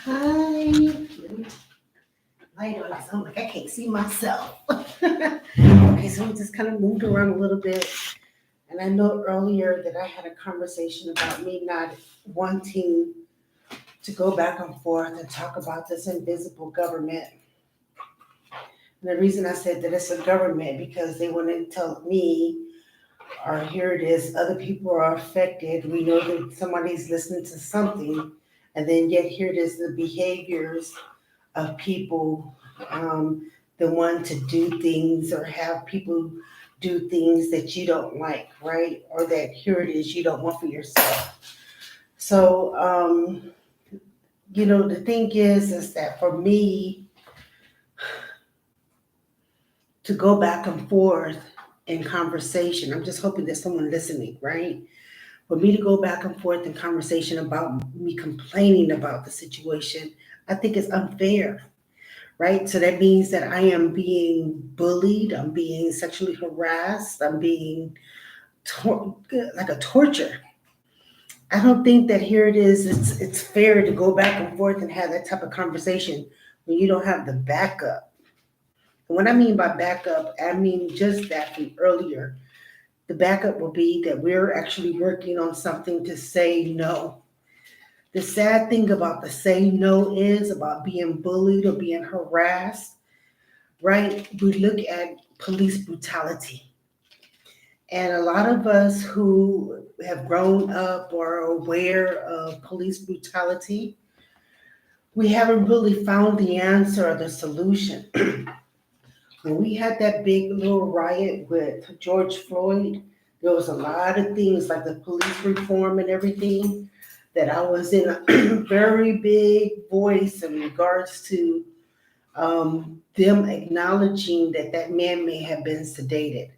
Hi. Light on this. I'm like, I can't see myself. Okay, so we just kind of moved around a little bit. And I know earlier that I had a conversation about me not wanting to go back and forth and talk about this invisible government. And the reason I said that it's a government because they want to tell me, or here it is, other people are affected. We know that somebody's listening to something, and then yet here it is the behaviors of people that want to do things or have people do things that you don't like, right? Or that here it is you don't want for yourself. So, the thing is that for me to go back and forth in conversation, I'm just hoping there's someone listening, right? For me to go back and forth in conversation about me complaining about the situation, I think it's unfair, right? So that means that I am being bullied, I'm being sexually harassed, I'm being like a torture. I don't think that here it is, it's fair to go back and forth and have that type of conversation when you don't have the backup. And what I mean by backup, I mean just that from earlier. The backup will be that we're actually working on something to say no. The sad thing about the say no is about being bullied or being harassed, right? We look at police brutality. And a lot of us who have grown up or are aware of police brutality, we haven't really found the answer or the solution. When we had that big little riot with George Floyd, there was a lot of things like the police reform and everything that I was in a very big voice in regards to them acknowledging that that man may have been sedated.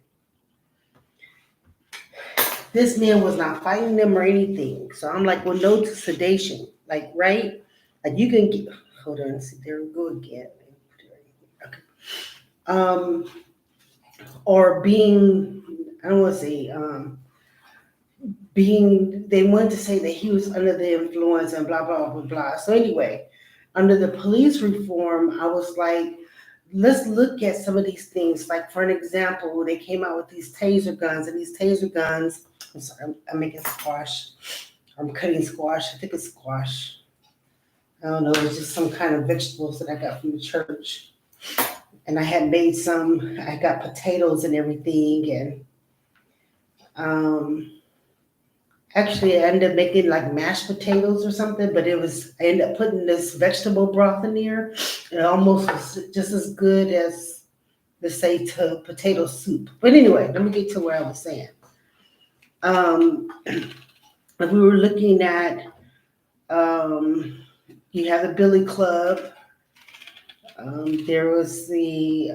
This man was not fighting them or anything. So I'm like, well, no to sedation. Like, right? Like you can get, hold on, see, there we go again. Okay. Um, or being, I don't want to say, being, they wanted to say that he was under the influence and blah, blah, blah, blah. So anyway, under the police reform, I was like, let's look at some of these things. Like for an example, they came out with these taser guns, and these taser guns, I'm sorry, I'm making squash. I'm cutting squash. I think it's squash. I don't know. It's just some kind of vegetables that I got from the church. And I had made some. I got potatoes and everything, and um, actually, I ended up making like mashed potatoes or something. But I ended up putting this vegetable broth in there. It almost was just as good as, let's say, to potato soup. But anyway, let me get to where I was saying. If we were looking at, um, you have the Billy Club. There was the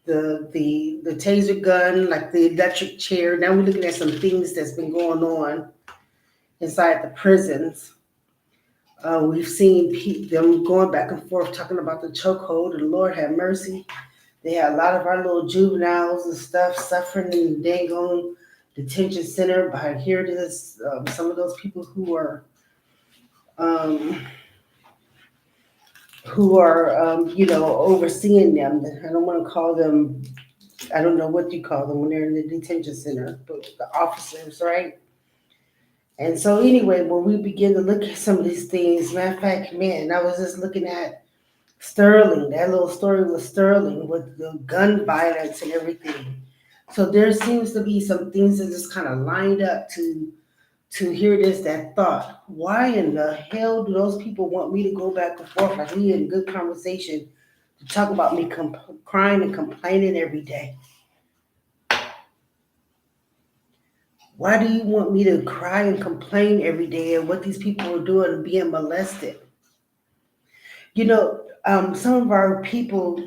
taser gun, like the electric chair. Now we're looking at some things that's been going on inside the prisons. We've seen them going back and forth talking about the chokehold, and Lord have mercy. They had a lot of our little juveniles and stuff suffering in the dang on detention center. But here it is, some of those people um, who are overseeing them. I don't want to call them, I don't know what you call them when they're in the detention center, but the officers, right? And so anyway, when we begin to look at some of these things, matter of fact, man, I was just looking at Sterling, that little story with Sterling with the gun violence and everything. So there seems to be some things that just kind of lined up to hear this, that thought. Why in the hell do those people want me to go back and forth like we in good conversation to talk about me crying and complaining every day? Why do you want me to cry and complain every day and what these people are doing and being molested? Some of our people,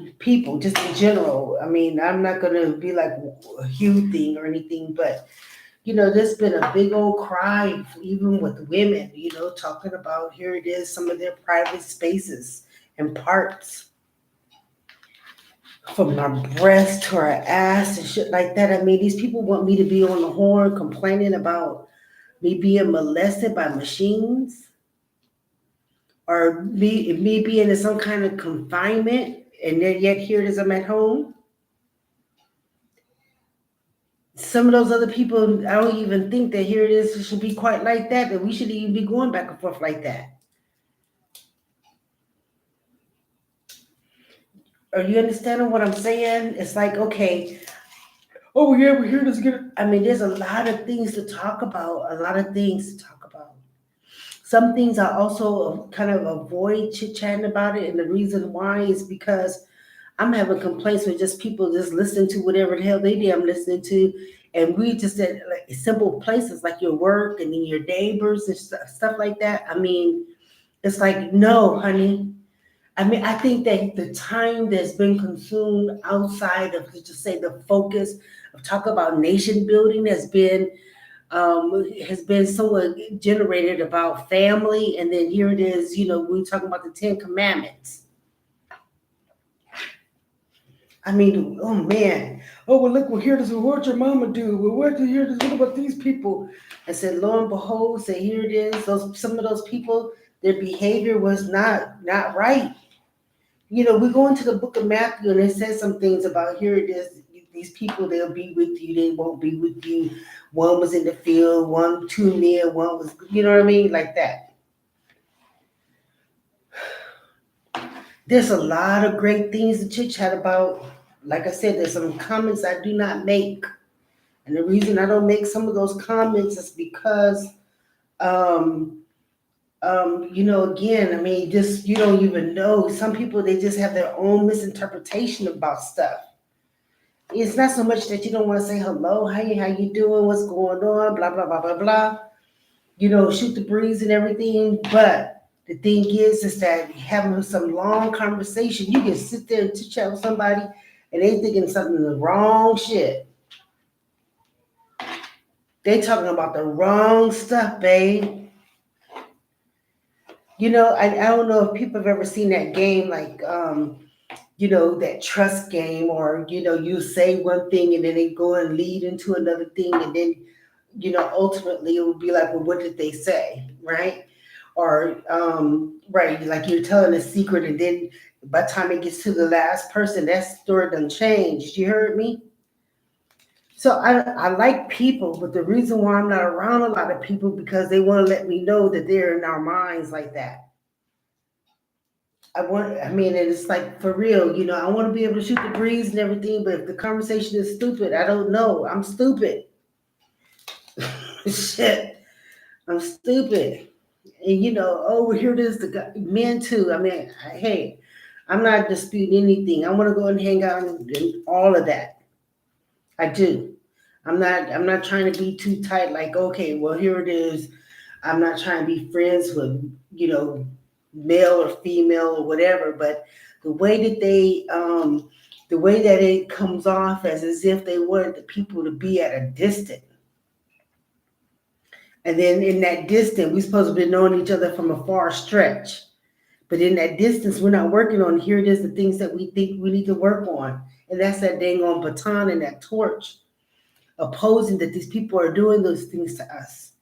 just in general, I mean, I'm not going to be like a huge thing or anything, but there's been a big old cry, even with women, talking about here it is, some of their private spaces and parts, from our breast to our ass and shit like that. I mean, these people want me to be on the horn complaining about me being molested by machines. or me being in some kind of confinement, and then yet here it is, I'm at home. Some of those other people, I don't even think that here it is, it should be quite like that, that we should even be going back and forth like that. Are you understanding what I'm saying? It's like, okay, oh yeah, we're here to get. I mean, there's a lot of things to talk about. A lot of things to talk about. Some things I also kind of avoid chit chatting about it, and the reason why is because I'm having complaints with just people just listening to whatever the hell they damn listening to, and we just at like simple places like your work and then your neighbors and stuff like that. I mean, it's like no, honey. I mean, I think that the time that's been consumed outside of, let's just say, the focus of talk about nation building has been somewhat generated about family, and then here it is. We're talking about the Ten Commandments. I mean, oh man, oh well, look, well here this is what your mama do. Well, what to hear this? What about these people? I said, lo and behold, say here it is. Some of those people, their behavior was not right. We go into the book of Matthew and it says some things about here it is. These people, they'll be with you, they won't be with you. One was in the field, one too near, one was, you know what I mean? Like that. There's a lot of great things to chit chat about. Like I said, there's some comments I do not make. And the reason I don't make some of those comments is because, again, I mean, just you don't even know. Some people, they just have their own misinterpretation about stuff. It's not so much that you don't want to say hello, hey, how you doing, what's going on, blah, blah, blah, blah, blah. Shoot the breeze and everything. But the thing is that having some long conversation, you can sit there and chat with somebody and they thinking something the wrong shit. They talking about the wrong stuff, babe. I don't know if people have ever seen that game, like, that trust game, or, you say one thing and then they go and lead into another thing. And then, ultimately it would be like, well, what did they say? Right. Or, right. Like you're telling a secret. And then by the time it gets to the last person, that story done changed. You heard me? So I like people, but the reason why I'm not around a lot of people because they want to let me know that they're in our minds like that. I mean, and it's like for real, I want to be able to shoot the breeze and everything, but if the conversation is stupid, I don't know. I'm stupid. Shit, I'm stupid. And oh, well, here it is, the guy, men too. I mean, hey, I'm not disputing anything. I want to go and hang out and all of that. I do. I'm not trying to be too tight, like, okay, well, here it is. I'm not trying to be friends with, male or female or whatever, but the way that the way that it comes off as if they wanted the people to be at a distance. And then in that distance, we're supposed to be knowing each other from a far stretch. But in that distance, we're not working on, here it is, the things that we think we need to work on. And that's that dang on baton and that torch, opposing that these people are doing those things to us.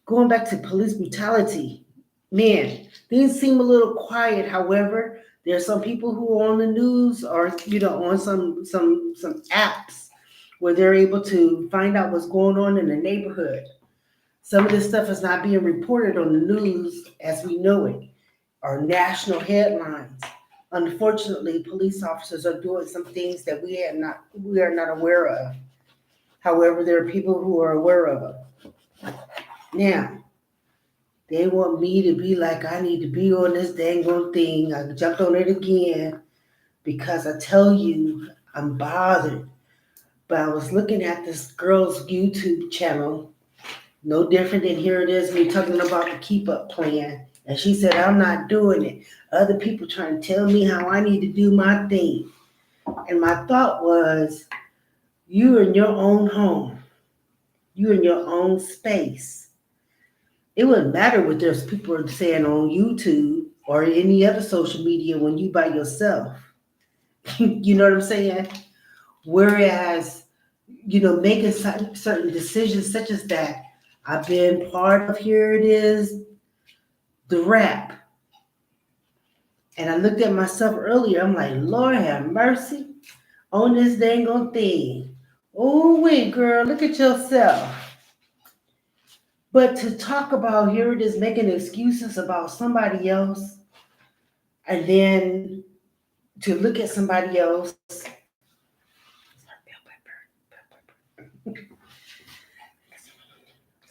Going back to police brutality, man, things seem a little quiet. However, there are some people who are on the news or on some apps where they're able to find out what's going on in the neighborhood. Some of this stuff is not being reported on the news as we know it, or national headlines. Unfortunately, police officers are doing some things that we are not aware of. However, there are people who are aware of them. Now, they want me to be like, I need to be on this dang on thing. I jumped on it again because I tell you, I'm bothered. But I was looking at this girl's YouTube channel, no different than here it is, me talking about the keep up plan. And she said, I'm not doing it. Other people trying to tell me how I need to do my thing. And my thought was, you in your own home, you in your own space. It wouldn't matter what there's people are saying on YouTube or any other social media when you by yourself. You know what I'm saying? Whereas, making certain decisions such as that, I've been part of, here it is, the rap. And I looked at myself earlier. I'm like, Lord have mercy on this dang on thing. Oh, wait, girl, look at yourself. But to talk about here it is making excuses about somebody else, and then to look at somebody else.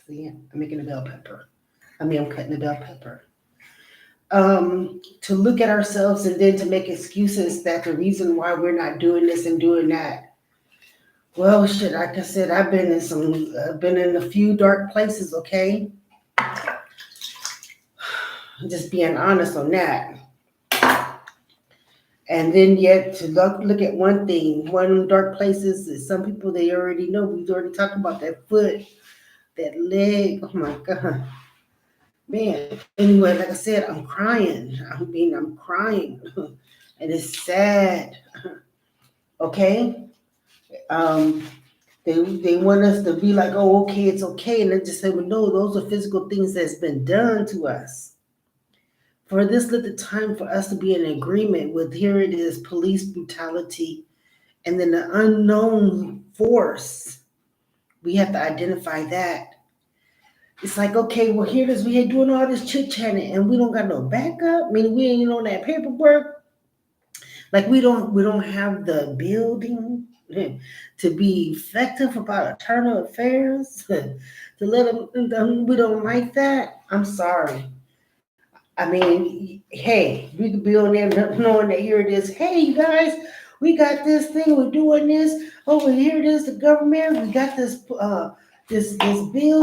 See, I'm making a bell pepper. I'm cutting a bell pepper. To look at ourselves and then to make excuses that the reason why we're not doing this and doing that. Well, shit, like I said, I've been in a few dark places, okay? Just being honest on that. And then yet to look at one thing, one of the dark places is some people they already know. We've already talked about that foot, that leg. Oh my God. Man. Anyway, like I said, I'm crying. I'm crying. And it's sad. Okay? Um, they want us to be like, oh, okay, it's okay. And I just say, well, no, those are physical things that's been done to us. For this little time for us to be in agreement with here it is, police brutality, and then the unknown force, we have to identify that. It's like, okay, well, here it is, we ain't doing all this chit chatting and we don't got no backup. I mean, we ain't on that paperwork. Like we don't have the building to be effective about internal affairs. To let them, we don't like that. I'm sorry. I mean, hey, we could be on there knowing that here it is. Hey, you guys, we got this thing. We're doing this over here. It is the government. We got this bill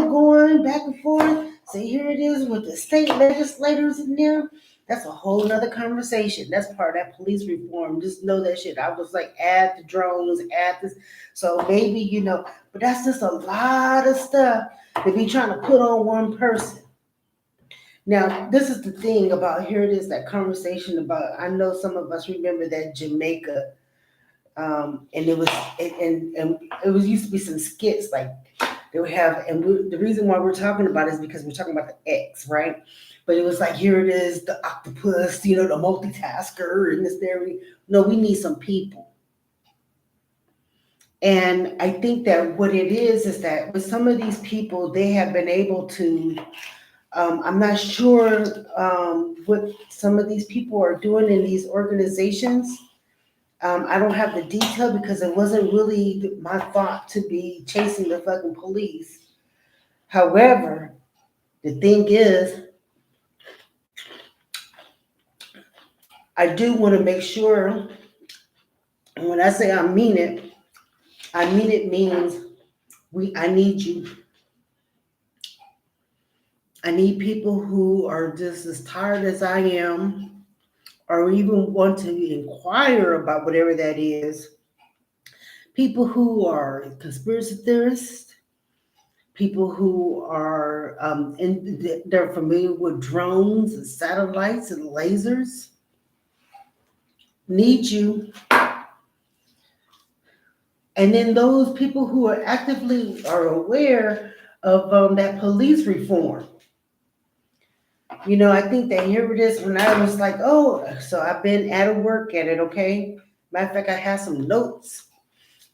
going back and forth. So here it is with the state legislators in there. That's a whole nother conversation. That's part of that police reform. Just know that shit. I was like, add the drones, add this. So maybe but that's just a lot of stuff to be trying to put on one person. Now, this is the thing about here it is that conversation about. I know some of us remember that Jamaica, and it was used to be some skits like they would have, and the reason why we're talking about it is because we're talking about the X, right? But it was like here it is, the octopus, the multitasker, and this there. No, we need some people, and I think that what it is that with some of these people, they have been able to. I'm not sure what some of these people are doing in these organizations. I don't have the detail because it wasn't really my thought to be chasing the fucking police. However, the thing is, I do want to make sure, and when I say I mean it means I need you. I need people who are just as tired as I am, or even want to inquire about whatever that is. People who are conspiracy theorists, people who are they're familiar with drones and satellites and lasers, need you. And then those people who are actively are aware of that police reform. I think that here it is when I was like, oh, so I've been at a work at it, okay? Matter of fact, I had some notes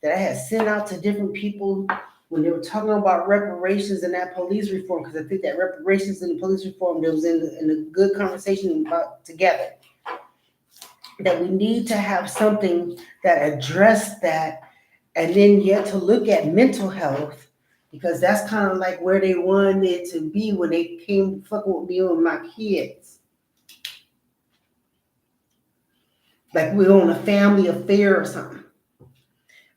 that I had sent out to different people when they were talking about reparations and that police reform, because I think that reparations and the police reform, there was in a good conversation about together, that we need to have something that addressed that, and then yet to look at mental health, because that's kind of like where they wanted it to be when they came fucking with me and my kids. Like we're on a family affair or something.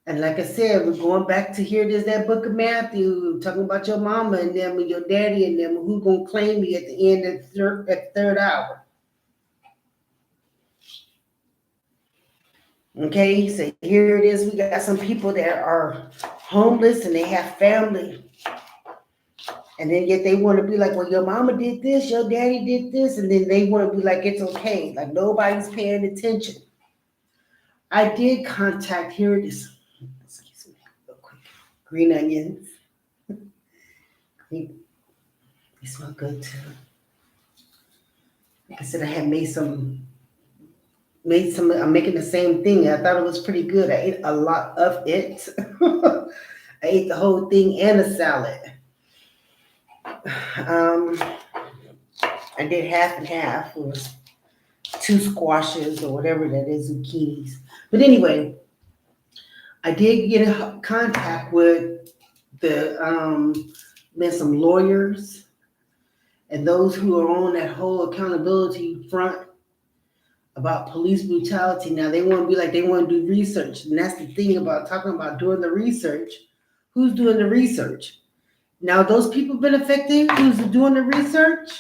And like I said, we're going back to here. There's that book of Matthew talking about your mama and them and your daddy and them, who's gonna claim you at the end of the third hour. Okay, so here it is. We got some people that are homeless and they have family. And then yet they want to be like, well, your mama did this, your daddy did this, and then they want to be like, it's okay. Like nobody's paying attention. I did contact, here it is. Excuse me, real quick. Green onions. They smell good too. Like I said, I had made some I'm making the same thing. I thought it was pretty good. I ate a lot of it. I ate the whole thing and a salad. Um, I did half and half. It was two squashes or whatever that is, zucchinis. But anyway, I did get in contact with the some lawyers and those who are on that whole accountability front about police brutality. Now they want to be like they want to do research, and that's the thing about talking about doing the research. Who's doing the research? Now those people been affected. Who's doing the research?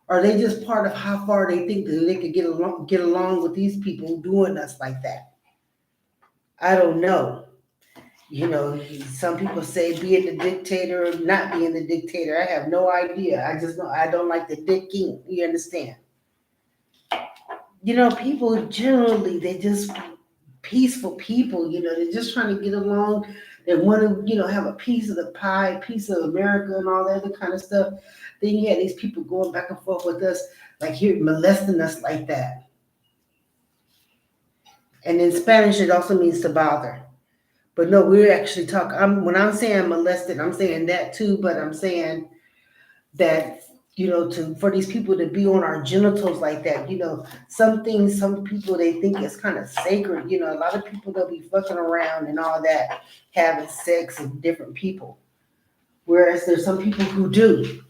Or are they just part of how far they think that they could get along with these people doing us like that? I don't know. You know, some people say being the dictator or not being the dictator. I have no idea. I just know I don't like the dicking. You understand? You know, people generally, they just peaceful people, you know, they're just trying to get along. They want to, you know, have a piece of the pie, piece of America and all that other kind of stuff. Then you had these people going back and forth with us, like here molesting us like that. And in Spanish, it also means to bother. But no, we're actually talking, when I'm saying molested, I'm saying that too, but I'm saying that, you know, for these people to be on our genitals like that, you know, some things, some people, they think it's kind of sacred. You know, a lot of people, they'll be fucking around and all that, having sex with different people. Whereas there's some people who do.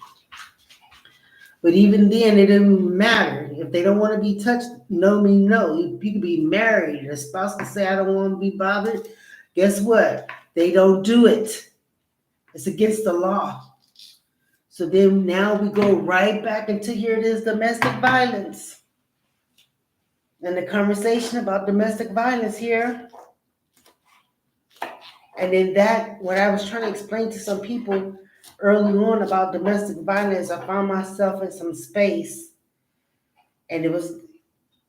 But even then, it doesn't matter. If they don't want to be touched, no mean no. You could be married. The spouse can say, I don't want to be bothered. Guess what? They don't do it. It's against the law. So then now we go right back into here it is domestic violence. And the conversation about domestic violence here. And then that, what I was trying to explain to some people early on about domestic violence, I found myself in some space and it was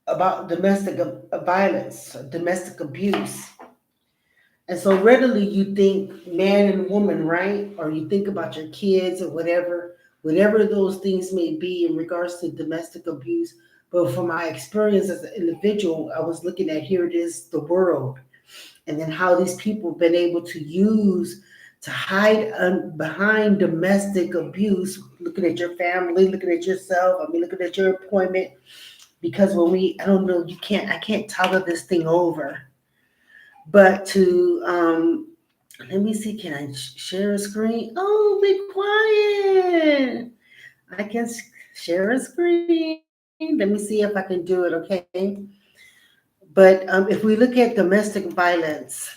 about domestic violence, domestic abuse. And so readily you think man and woman, right? Or you think about your kids or whatever those things may be in regards to domestic abuse. But from my experience as an individual, I was looking at here it is the world. And then how these people have been able to use to hide behind domestic abuse, looking at your family, looking at yourself, looking at your appointment. Because when I don't know, I can't toggle this thing over. But to, let me see, can I share a screen? Oh, be quiet. I can share a screen. Let me see if I can do it, okay? But if we look at domestic violence,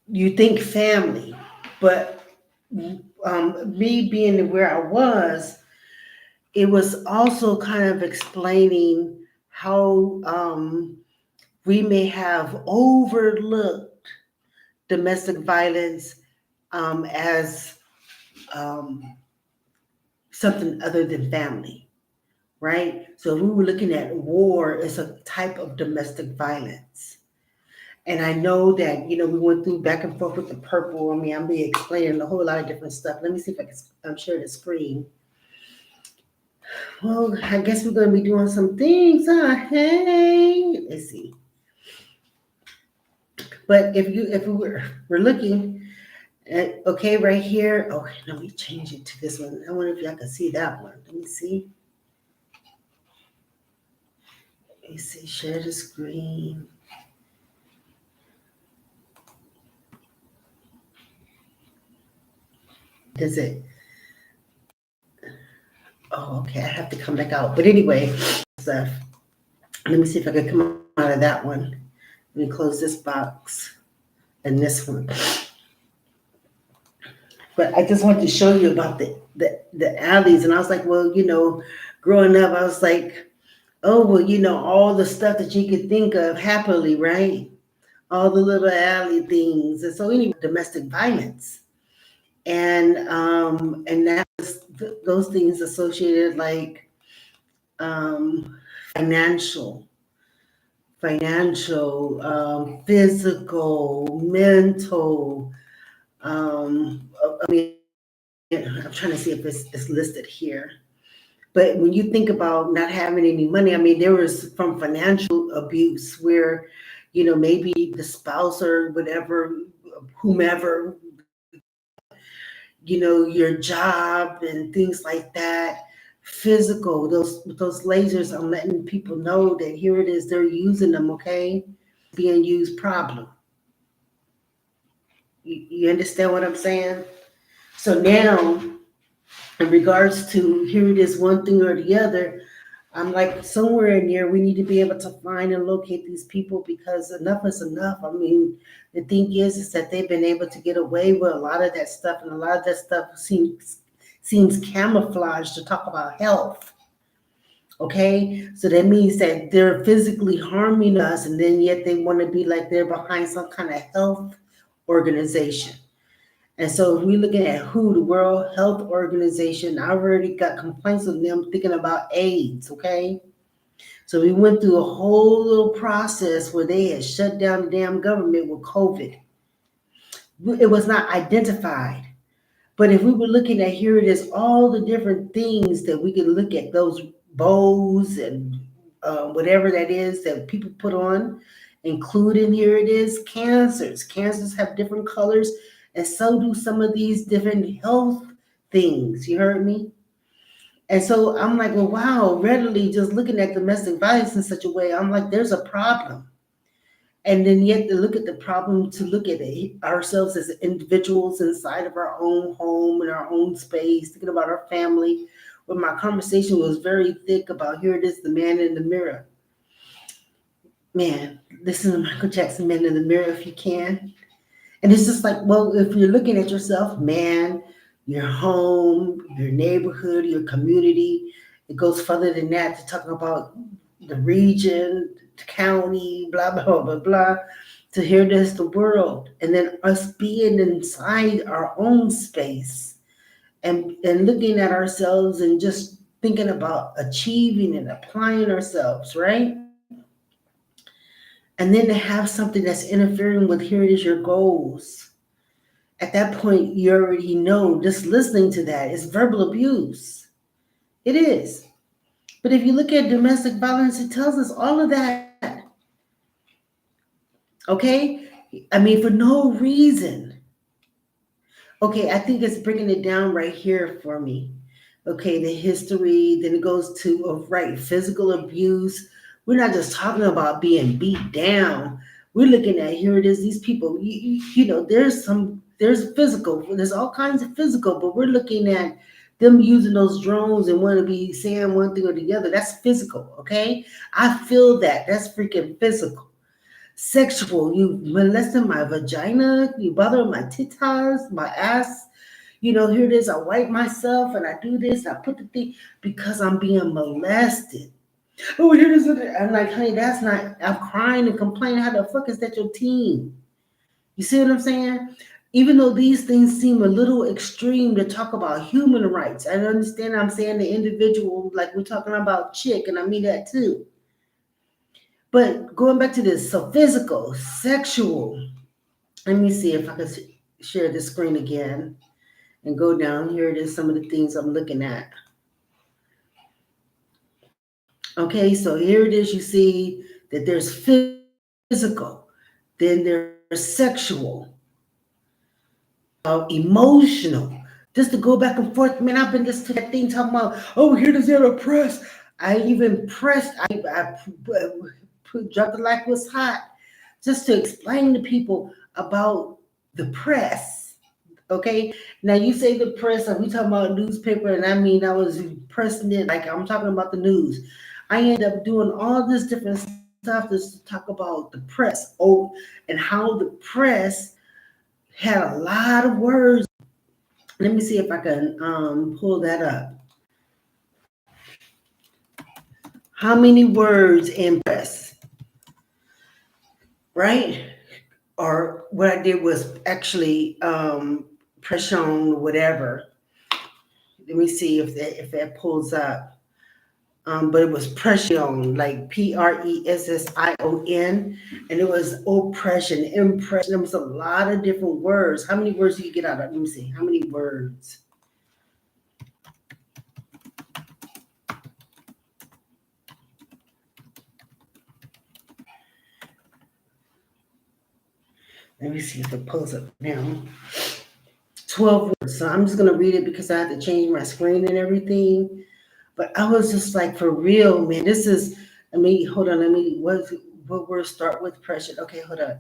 you think family, but me being where I was, it was also kind of explaining how we may have overlooked domestic violence as something other than family, right? So if we were looking at war, it's a type of domestic violence. And I know that, you know, we went through back and forth with the purple. I'm be explaining a whole lot of different stuff. Let me see if I can share the screen. Well, I guess we're going to be doing some things, huh? Hey, let's see. But if we're looking at, okay, right here. Oh, let me change it to this one. I wonder if y'all can see that one. Let me see. Let me see, share the screen. Does it? Oh, okay, I have to come back out. But anyway, stuff. Let me see if I can come out of that one. Let me close this box and this one. But I just wanted to show you about the alleys. And I was like, well, you know, growing up, I was like, oh, well, you know, all the stuff that you could think of happily, right? All the little alley things. And so anyway, domestic violence. And that was those things associated like financial, physical, mental. I'm trying to see if it's listed here. But when you think about not having any money, I mean, there was from financial abuse where, maybe the spouse or whatever, whomever, your job and things like that. Physical, those lasers, I'm letting people know that here it is, they're using them, okay? Being used problem. You understand what I'm saying? So now, in regards to here it is, one thing or the other, I'm like, somewhere in there, we need to be able to find and locate these people because enough is enough. I mean, the thing is that they've been able to get away with a lot of that stuff, and a lot of that stuff seems camouflaged to talk about health. Okay, so that means that they're physically harming us, and then yet they want to be like they're behind some kind of health organization. And so if we're looking at who, the World Health Organization, I already got complaints of them thinking about AIDS, okay? So we went through a whole little process where they had shut down the damn government with COVID. It was not identified. But if we were looking at here, it is all the different things that we can look at, those bows and whatever that is that people put on, including here it is cancers. Cancers have different colors, and so do some of these different health things. You heard me? And so I'm like, well, wow, readily just looking at domestic violence in such a way, I'm like, there's a problem. And then yet to look at the problem, to look at it, ourselves as individuals inside of our own home and our own space, thinking about our family. Where my conversation was very thick about here it is, the man in the mirror. Man, listen to Michael Jackson, Man in the Mirror, if you can. And it's just like, well, if you're looking at yourself, man, your home, your neighborhood, your community, it goes further than that to talk about the region, the county, blah, blah, blah, blah, blah, to hear this, the world. And then us being inside our own space and looking at ourselves and just thinking about achieving and applying ourselves, right? And then to have something that's interfering with here it is, your goals. At that point, you already know just listening to that is verbal abuse. It is. But if you look at domestic violence, it tells us all of that. Okay? I mean, for no reason. Okay, I think it's bringing it down right here for me. Okay, the history, then it goes to, right, physical abuse. We're not just talking about being beat down. We're looking at here it is, these people, there's physical, there's all kinds of physical, but we're looking at them using those drones and want to be saying one thing or the other. That's physical, okay? I feel that. That's freaking physical. Sexual, you molesting my vagina, you bother my titas, my ass. Here it is, I wipe myself and I do this, I put the thing because I'm being molested. Oh, here it is. I'm like, honey, that's not, I'm crying and complaining. How the fuck is that your team? You see what I'm saying? Even though these things seem a little extreme to talk about human rights, I understand I'm saying the individual, like we're talking about chick, and I mean that too. But going back to this, so physical, sexual. Let me see if I can share the screen again and go down. Here it is, some of the things I'm looking at. Okay, so here it is, you see that there's physical, then there's sexual, emotional. Just to go back and forth, man, I've been listening to that thing talking about, oh, here does it oppress. I even pressed, I dropped it like it was hot, just to explain to people about the press. Okay, now you say the press, and we talking about newspaper, and I mean I was pressing it like I'm talking about the news. I end up doing all this different stuff just to talk about the press, and how the press had a lot of words. Let me see if I can pull that up. How many words in press, right? Or what I did was actually press on whatever. Let me see if that pulls up. But it was pression, like Pression, and it was oppression, impression. There was a lot of different words. How many words do you get out of? Let me see. How many words? Let me see if it pulls up now. 12 words. So I'm just going to read it because I had to change my screen and everything. But I was just like, for real, man, this is, hold on, what words start with pressure? Okay, hold on.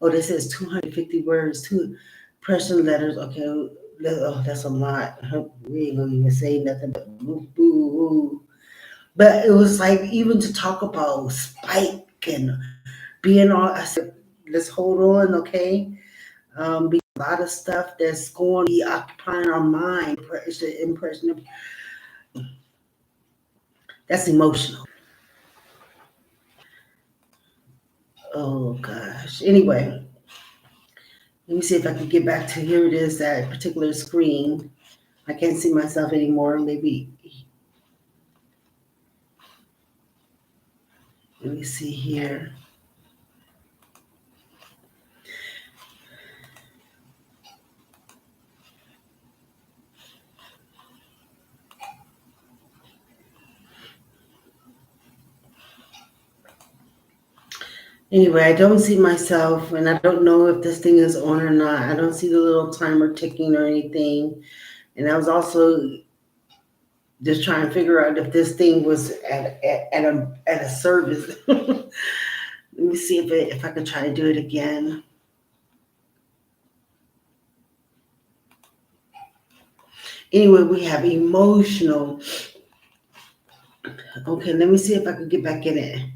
Oh, this is 250 words, two pressure letters. Okay, oh, that's a lot. We ain't gonna even say nothing but boo, boo, boo. But it was like, even to talk about spike and being all, I said, let's hold on, okay? Because a lot of stuff that's going to be occupying our mind, impression, that's emotional. Oh gosh. Anyway, let me see if I can get back to, here it is, that particular screen. I can't see myself anymore. Maybe, let me see here. Anyway, I don't see myself, and I don't know if this thing is on or not. I don't see the little timer ticking or anything. And I was also just trying to figure out if this thing was at a service. Let me see if I can try to do it again. Anyway, we have emotional. Okay, let me see if I can get back in it.